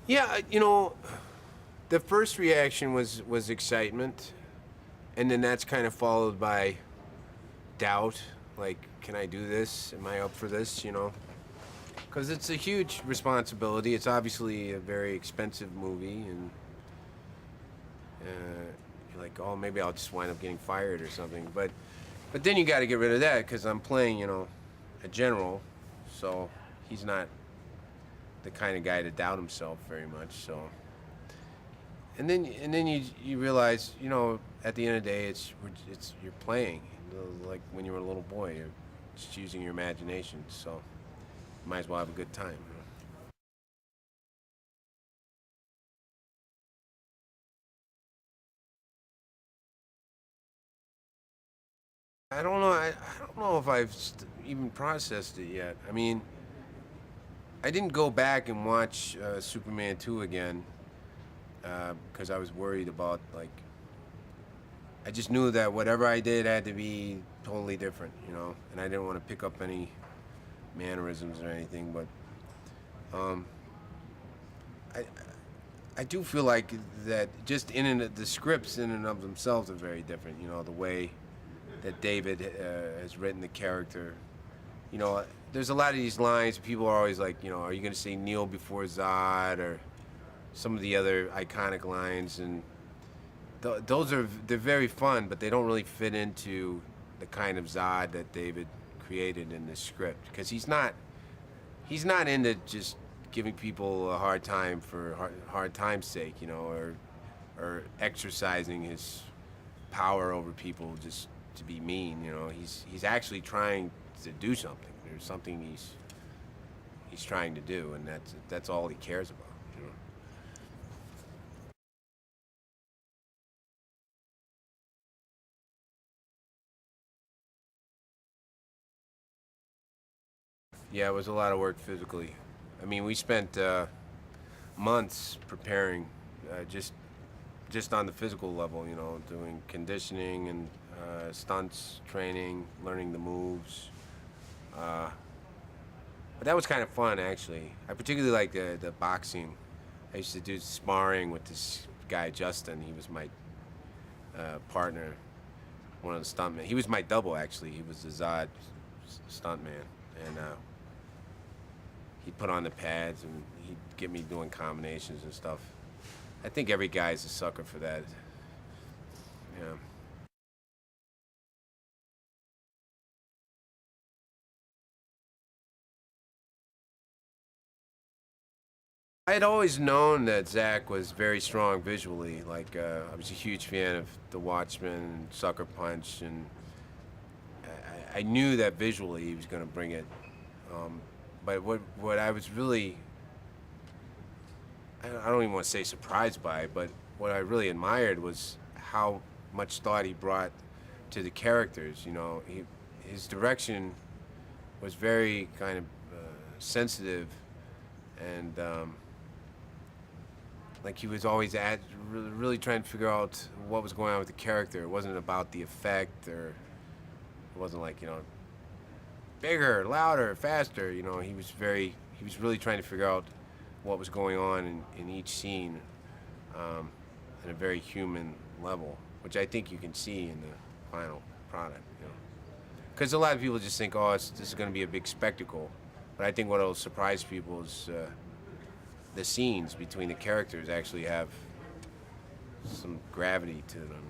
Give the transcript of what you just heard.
Yeah, the first reaction was excitement, and then that's kind of followed by doubt. Like, can I do this? Am I up for this? Because it's a huge responsibility. It's obviously a very expensive movie, and you're like, oh, maybe I'll just wind up getting fired or something. But then you got to get rid of that because I'm playing, a general, so he's not the kind of guy to doubt himself very much. So, and then you realize, at the end of the day, it's you're playing, like when you were a little boy, you're just using your imagination. So, you might as well have a good time. I don't know. I don't know if I've even processed it yet. I mean, I didn't go back and watch Superman 2 again because I was worried about, like, I just knew that whatever I did had to be totally different, and I didn't want to pick up any mannerisms or anything. But um, I I do feel like that just the scripts in and of themselves are very different. The way that David has written the character. There's a lot of these lines. People are always like, are you going to say kneel before Zod or some of the other iconic lines? And they're very fun, but they don't really fit into the kind of Zod that David created in the script because he's not into just giving people a hard time for hard time's sake, or exercising his power over people just to be mean. He's actually trying to do something. There's something he's trying to do, and that's all he cares about. Yeah, it was a lot of work physically. I mean, we spent months preparing, just on the physical level. Doing conditioning and stunts training, learning the moves. Uh, but that was kind of fun, actually. I particularly like the boxing. I used to do sparring with this guy Justin. He was my partner, one of the stuntmen. He was my double, actually. He was the Zod stuntman, and he'd put on the pads and he'd get me doing combinations and stuff. I think every guy's a sucker for that. Yeah. I had always known that Zach was very strong visually. Like, I was a huge fan of The Watchmen and Sucker Punch, and I knew that visually he was going to bring it. Um, but what I was really, I don't even want to say surprised by, but what I really admired was how much thought he brought to the characters. His direction was very kind of sensitive, and like he was always really trying to figure out what was going on with the character. It wasn't about the effect, or it wasn't like, bigger, louder, faster. He was really trying to figure out what was going on in each scene, um, at a very human level, which I think you can see in the final product. Because a lot of people just think, oh, this is going to be a big spectacle, but I think what will surprise people is the scenes between the characters actually have some gravity to them.